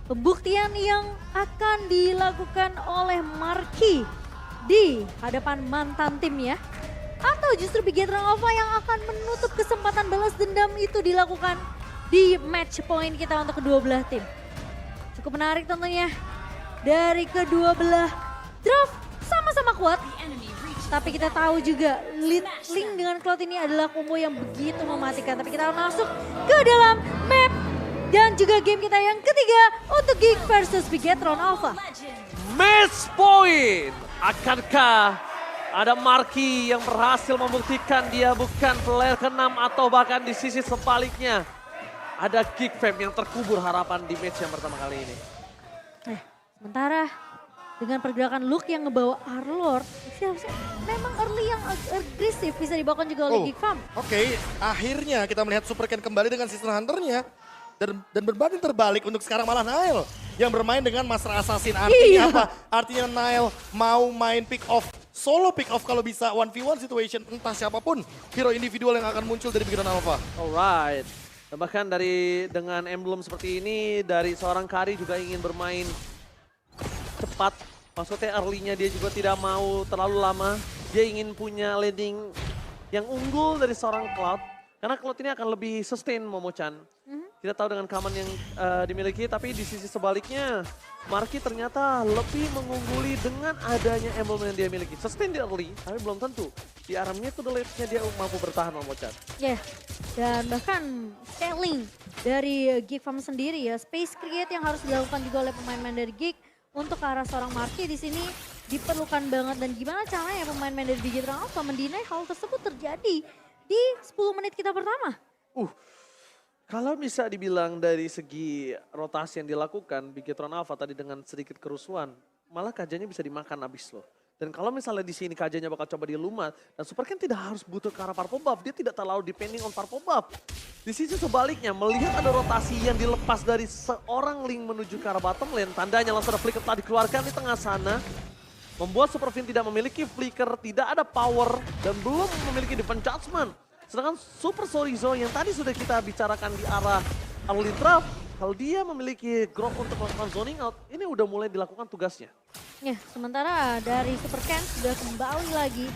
pembuktian yang akan dilakukan oleh Marky di hadapan mantan timnya. Atau justru Bigetron Alpha yang akan menutup kesempatan balas dendam itu dilakukan di match point kita untuk kedua belah tim. Cukup menarik tentunya. Dari kedua belah draft sama-sama kuat. Tapi kita tahu juga Link dengan Cloud ini adalah combo yang begitu mematikan. Tapi kita akan masuk ke dalam map dan juga game kita yang ketiga untuk Geek versus Bigetron Alpha. Match point. Akankah ada Marky yang berhasil membuktikan dia bukan player ke-6 atau bahkan di sisi sebaliknya ada Geek Fam yang terkubur harapan di match yang pertama kali ini. Sementara dengan pergerakan Luke yang ngebawa Arlord, memang early yang agresif bisa dibawakan juga oleh Geek Fam. Oke, akhirnya kita melihat Super Ken kembali dengan Season Hunter-nya. Dan berbanding terbalik untuk sekarang malah Nile yang bermain dengan Master Assassin. Artinya apa? Artinya Nile mau main pick off, solo pick off kalau bisa 1v1 situation. Entah siapapun hero individual yang akan muncul dari Bigetron Alpha. Alright. Dan bahkan dengan emblem seperti ini, dari seorang Kari juga ingin bermain cepat. Maksudnya early-nya dia juga tidak mau terlalu lama. Dia ingin punya landing yang unggul dari seorang Cloud. Karena Cloud ini akan lebih sustain Momo-chan. Kita tahu dengan command yang dimiliki, tapi di sisi sebaliknya Marky ternyata lebih mengungguli dengan adanya emblem yang dia miliki. Sustain di early, tapi belum tentu. Di arahnya itu late-nya dia mampu bertahan Momo-chan. Dan bahkan scaling dari Geek Farm sendiri ya, space create yang harus dilakukan juga oleh pemain-pemain dari Geek untuk ke arah seorang Marky di sini diperlukan banget. Dan gimana caranya pemain-pemain dari Bigetron Alpha mendinai hal tersebut terjadi di 10 menit kita pertama? Kalau bisa dibilang dari segi rotasi yang dilakukan, Bigetron Alpha tadi dengan sedikit kerusuhan, malah kajanya bisa dimakan abis loh. Dan kalau misalnya di sini kajanya bakal coba dilumat, dan Super Ken tidak harus butuh ke arah purple buff, dia tidak terlalu depending on purple buff. Di sisi sebaliknya, melihat ada rotasi yang dilepas dari seorang Link menuju ke arah bottom lane, tandanya langsung ada flicker telah dikeluarkan di tengah sana, membuat Super Fin tidak memiliki flicker, tidak ada power, dan belum memiliki defense judgment. Sedangkan Super Sorizo yang tadi sudah kita bicarakan di arah early draft, kalau dia memiliki growth untuk melakukan zoning out, ini udah mulai dilakukan tugasnya. Sementara dari Super Ken sudah kembali lagi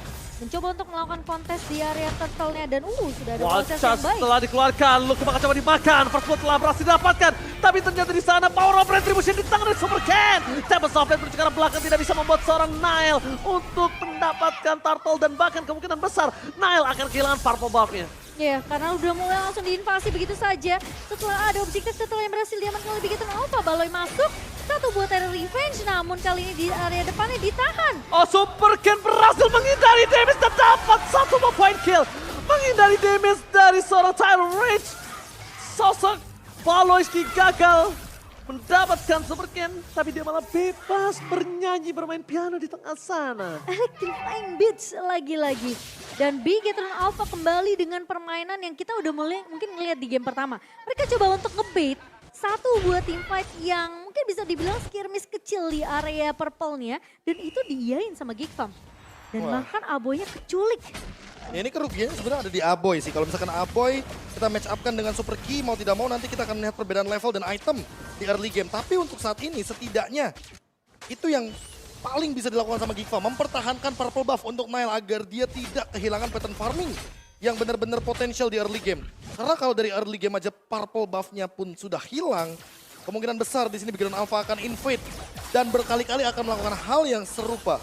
mencoba untuk melakukan kontes di area turtle-nya dan sudah ada proses yang baik. Setelah dikeluarkan, Luke bakal coba dimakan, first blood telah berhasil didapatkan, tapi ternyata di sana power of retribution di tangan dari Super Ken. Tempest of Blade menuju ke arah belakang tidak bisa membuat seorang Nile untuk mendapatkan turtle dan bahkan kemungkinan besar Nile akan kehilangan purple buff-nya. Karena udah mulai langsung diinvasi begitu saja. Setelah ada objektif setelah yang berhasil diamankan oleh Bigetron Alpha, Baloi masuk. Satu buat area revenge, namun kali ini di area depannya ditahan. Super Ken berhasil menghindari damage dan dapat satu point kill. Menghindari damage dari seorang Tyrant Rage. Sosok Baloyski gagal mendapatkan Super Ken, tapi dia malah bebas bernyanyi bermain piano di tengah sana. Electrifying Beats lagi-lagi. Dan Bigetron Alpha kembali dengan permainan yang kita udah mulai mungkin ngeliat di game pertama. Mereka coba untuk ngebait satu buah teamfight yang mungkin bisa dibilang skirmish kecil di area purple-nya. Dan itu diiyain sama Geek Farm. Dan bahkan Aboynya keculik. Ini kerugiannya sebenarnya ada di Aboy sih. Kalau misalkan Aboy kita match up kan dengan Super Key, mau tidak mau nanti kita akan melihat perbedaan level dan item di early game. Tapi untuk saat ini setidaknya itu yang paling bisa dilakukan sama Geek Farm, mempertahankan purple buff untuk Nile agar dia tidak kehilangan pattern farming yang benar-benar potensial di early game. Karena kalau dari early game aja purple buff-nya pun sudah hilang, kemungkinan besar di sini Bigetron Alpha akan invade dan berkali-kali akan melakukan hal yang serupa.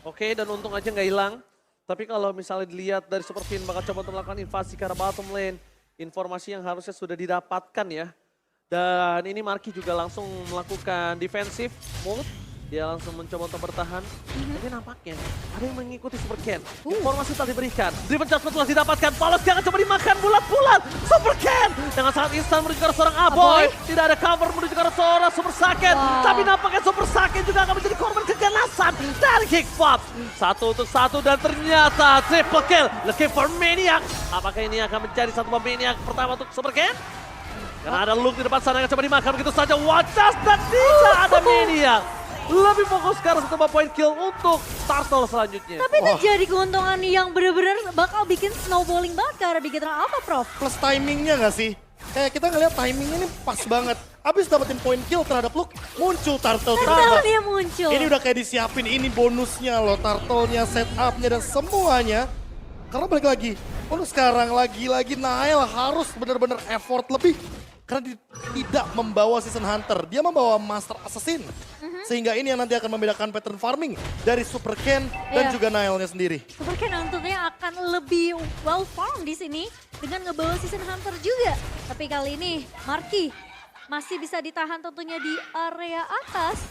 Oke, dan untung aja nggak hilang. Tapi kalau misalnya dilihat dari Super Fin bakal coba untuk melakukan invasi ke arah bottom lane, informasi yang harusnya sudah didapatkan ya. Dan ini Marky juga langsung melakukan defensive mode. Dia langsung mencoba untuk bertahan. Tapi nampaknya ada yang mengikuti Super Ken. Informasi telah diberikan. Driven Judgment telah didapatkan. Palos jangan coba dimakan bulat-bulat. Super Ken dengan sangat instan menuju ke arah seorang Aboy. Tidak ada cover menuju ke arah seorang Super Saiyan. Tapi nampaknya Super Saiyan juga akan menjadi korban keganasan dari Geek Farm. 1 untuk 1 dan ternyata triple kill. Looking for Maniac. Apakah ini akan menjadi satu Maniac pertama untuk Super Ken? Karena ada Luke di depan sana yang coba dimakan begitu saja. Wacas dan tidak ada Maniac. Lebih fokus ke arah satu point kill untuk Turtle selanjutnya. Tapi itu jadi keuntungan yang benar-benar bakal bikin snowballing banget ke arah Bigetron Alpha, Prof. Plus timingnya nggak sih? Kayak kita ngeliat timingnya ini pas banget. Abis dapetin point kill terhadap Luke, muncul Turtle. Turtle-nya muncul. Ini udah kayak disiapin, ini bonusnya loh, Turtle-nya, setupnya dan semuanya. Karena balik lagi, untuk sekarang lagi-lagi Nael harus benar-benar effort lebih. Karena dia tidak membawa Season Hunter, dia membawa Master Assassin. Sehingga ini yang nanti akan membedakan pattern farming dari Super Ken dan Iya. juga Naelnya sendiri. Super Ken tentunya akan lebih well farm di sini dengan ngebawa Season Hunter juga. Tapi kali ini Marky masih bisa ditahan tentunya di area atas.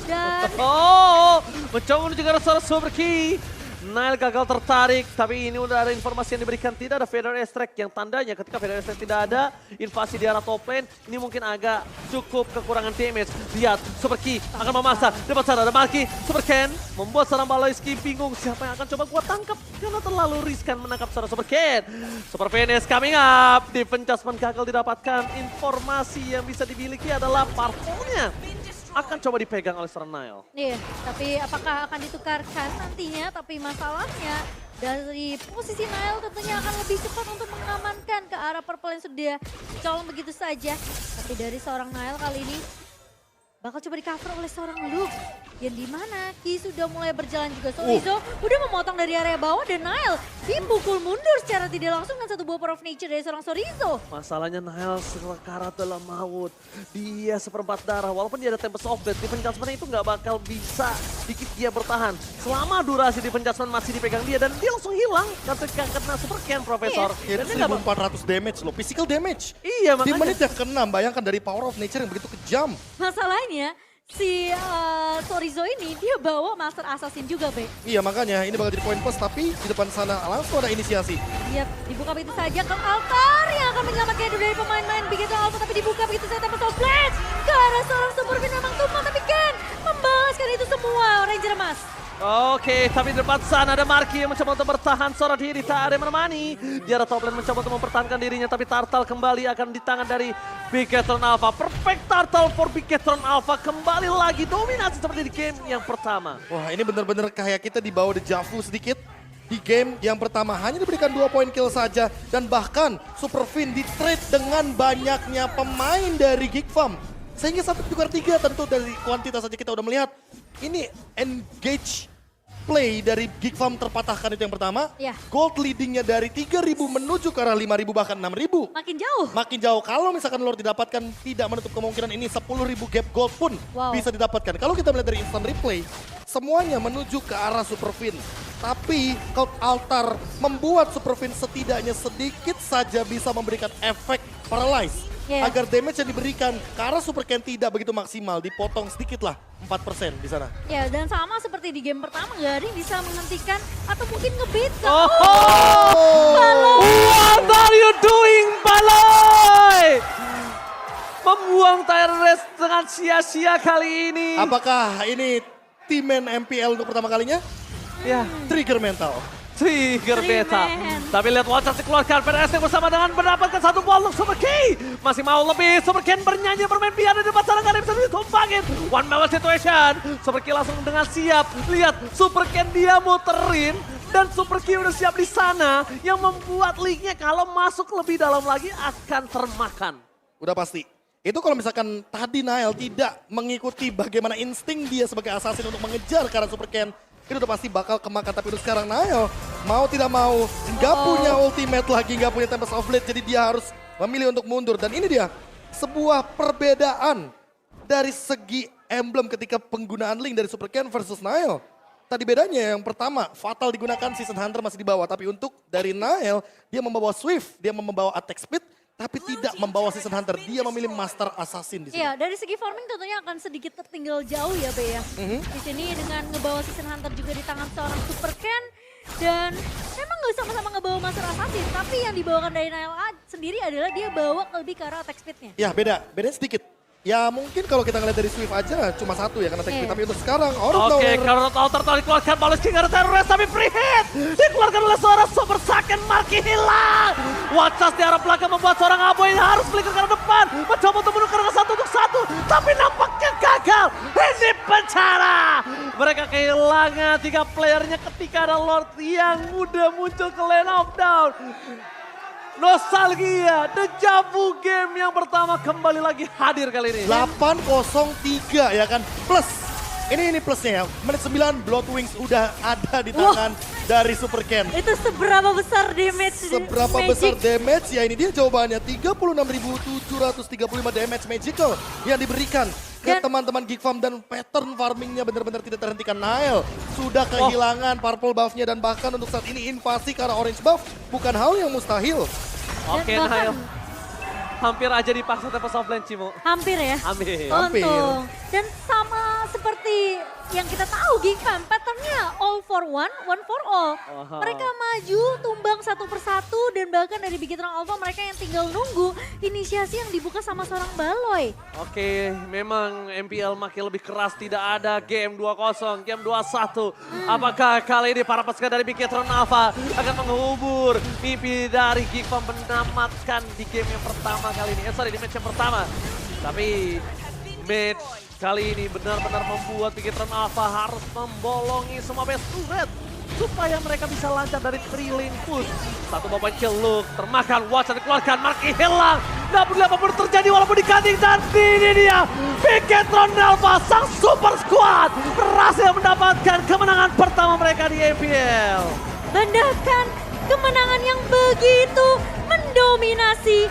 Dan Oh, mencoba menuju ke arah seorang Super Key. Nail gagal tertarik, tapi ini udah ada informasi yang diberikan. Tidak ada Feather Extract yang tandanya ketika Feather Extract tidak ada, invasi di arah top lane, ini mungkin agak cukup kekurangan damage. Lihat, Super Key akan memaksa, dapat sana ada Marky, Super Ken, membuat seorang Baloyski bingung siapa yang akan coba gua tangkap. Karena terlalu riskan menangkap seorang Super Ken. Super Finish coming up, defense adjustment gagal didapatkan. Informasi yang bisa dimiliki adalah parpolnya akan coba dipegang oleh seorang Nail. iya, tapi apakah akan ditukarkan nantinya? Tapi masalahnya dari posisi Nail tentunya akan lebih cepat untuk mengamankan ke arah purple yang sudah colong begitu saja. Tapi dari seorang Nail kali ini bakal coba di cover oleh seorang Luke. Yang dimana Ki sudah mulai berjalan juga. Sorizo udah memotong dari area bawah dan Nail dipukul mundur secara tidak langsung dengan satu buah Power of Nature dari seorang Sorizo. Masalahnya Nail sekarat dalam maut. Dia seperempat darah. Walaupun dia ada Tempest of Death, defense adjustment itu nggak bakal bisa dikit dia bertahan. Selama durasi defense adjustment masih dipegang dia dan dia langsung hilang ketika kena Super Ken, Profesor. Itu Dan dia nggak 1400 damage loh, physical damage. Iya, Di makanya. menit yang ke-6, bayangkan dari Power of Nature yang begitu kejam. Masalahnya si Sorizo ini dia bawa Master Assassin juga, Be. Iya makanya ini bakal jadi poin plus, tapi di depan sana langsung ada inisiasi. Dia dibuka begitu saja ke altar yang akan menyelamatkan hidup dari pemain-pemain begitu altar, tapi dibuka begitu saja tanpa Blast ke arah seorang Super Ken memang tumpah, tapi Ken membalaskan itu semua Ranger Emas. Oke, tapi di depan sana ada Marky yang mencoba untuk bertahan seorang diri, tak ada yang menemani. Di arah top lane mencoba untuk mempertahankan dirinya, tapi Turtle kembali akan di tangan dari Bigetron Alpha. Perfect Turtle for Bigetron Alpha, kembali lagi dominasi seperti di game yang pertama. Wah ini bener-bener kayak kita dibawa deja vu sedikit. Di game yang pertama hanya diberikan 2 poin kill saja. Dan bahkan Super Fin di trade dengan banyaknya pemain dari Geek Farm. Sehingga 1/3 tentu dari kuantitas saja kita udah melihat. Ini engage play dari Geek Farm terpatahkan itu yang pertama. Iya. Gold leadingnya dari 3.000 menuju ke arah 5.000 bahkan 6.000. Makin jauh. Makin jauh, kalau misalkan Lord didapatkan tidak menutup kemungkinan ini 10.000 gap gold pun Wow. bisa didapatkan. Kalau kita melihat dari instant replay, semuanya menuju ke arah Super Fin. Tapi Cult Altar membuat Super Fin setidaknya sedikit saja bisa memberikan efek paralyze. Yeah. Agar damage yang diberikan ke arah Super Ken tidak begitu maksimal, dipotong sedikit lah, 4% di sana. Ya, dan sama seperti di game pertama, gak ada yang bisa menghentikan atau mungkin nge-beat. What are you doing, Baloy? Membuang tire race dengan sia-sia kali ini. Apakah ini T-Man MPL untuk pertama kalinya? Ya, Trigger mental. trigger beta. Treeman. Tapi lihat Watchers dikeluarkan, PDS bersama dengan mendapatkan satu bola Super Key. Masih mau lebih, Super Ken bernyanyi bermain piano di depan sana, gak ada yang bisa ditumpangin. One man situation, Super Key langsung dengan siap. Lihat, Super Ken dia muterin. Dan Super Key udah siap di sana, yang membuat league-nya kalau masuk lebih dalam lagi akan termakan. Udah pasti. Itu kalau misalkan tadi Nael tidak mengikuti bagaimana insting dia sebagai assassin untuk mengejar ke arah Super Ken, itu udah pasti bakal kemakan. Tapi untuk sekarang Nael mau tidak mau nggak punya ultimate lagi, nggak punya Tempest of Blade, jadi dia harus memilih untuk mundur. Dan ini dia sebuah perbedaan dari segi emblem ketika penggunaan Link dari Super Ken versus Nael. Tadi bedanya yang pertama, Fatal digunakan, Season Hunter masih di bawah. Tapi untuk dari Nael, dia membawa Swift, dia membawa attack speed, tapi tidak membawa Season Hunter. Dia memilil Master Assassin di sini. Iya, dari segi farming tentunya akan sedikit tertinggal jauh ya, Be ya. Di sini dengan ngebawa Season Hunter juga di tangan seorang Super Ken. Dan memang nggak sama-sama ngebawa Master Assassin, tapi yang dibawakan dari Nail sendiri adalah dia bawa lebih ke arah attack speednya. Ya beda, bedanya sedikit. Ya mungkin kalau kita ngeliat dari Swift aja cuma satu ya karena attack speed. Iya. Tapi untuk sekarang, out of Oke, nowhere. karena Altar telah dikeluarkan, Balas King ada terrorist tapi free hit. Dikeluarkan oleh seorang Super Saiyan, Marky hilang. Watchers di arah belakang membuat seorang Aboy harus flicker ke arah depan. Mencoba untuk menukar ke 1-1, tapi nampaknya gagal. Ini pencara. Mereka kehilangan 3 playernya ketika ada Lord yang udah muncul ke lane of down. Nostalgia, Deja Vu game yang pertama kembali lagi hadir kali ini. 8-0-3 ya kan. Plus, ini plusnya ya. Menit 9 Bloodwings udah ada di tangan dari Super Ken. Itu seberapa besar damage Seberapa Magic? besar damage ya, ini dia jawabannya. 36.735 damage magical yang diberikan ke Dan- teman-teman Geek Farm, dan pattern farmingnya benar-benar tidak terhentikan. Nile sudah kehilangan purple buffnya, dan bahkan untuk saat ini invasi ke arah orange buff bukan hal yang mustahil. Oke, Dan bahkan- Nail. Hampir aja dipaksa Tempest of Land, Cimo. Hampir ya. Amin. Hampir. Untung. Dan sama seperti yang kita tahu Geek Fam, patternnya all for one for all. Aha. Mereka maju, tumbang satu persatu, dan bahkan dari Bigetron Alpha mereka yang tinggal nunggu inisiasi yang dibuka sama seorang Baloy. Oke, memang MPL makin lebih keras, tidak ada game 2-0, game 2-1. Apakah kali ini para pasukan dari Bigetron Alpha akan mengubur mimpi dari Geek Farm menamatkan di game yang pertama kali ini? Sorry, di match yang pertama. Tapi match kali ini benar-benar membuat Bigetron Alpha harus membolongi semua base turret supaya mereka bisa lancar dari trailing push. Satu momen celuk, termakan, watch dikeluarkan, Marky hilang. Namun apapun terjadi walaupun di cutting, dan ini dia Bigetron Alpha, sang super squad berhasil mendapatkan kemenangan pertama mereka di MPL. Bahkan kemenangan yang begitu mendominasi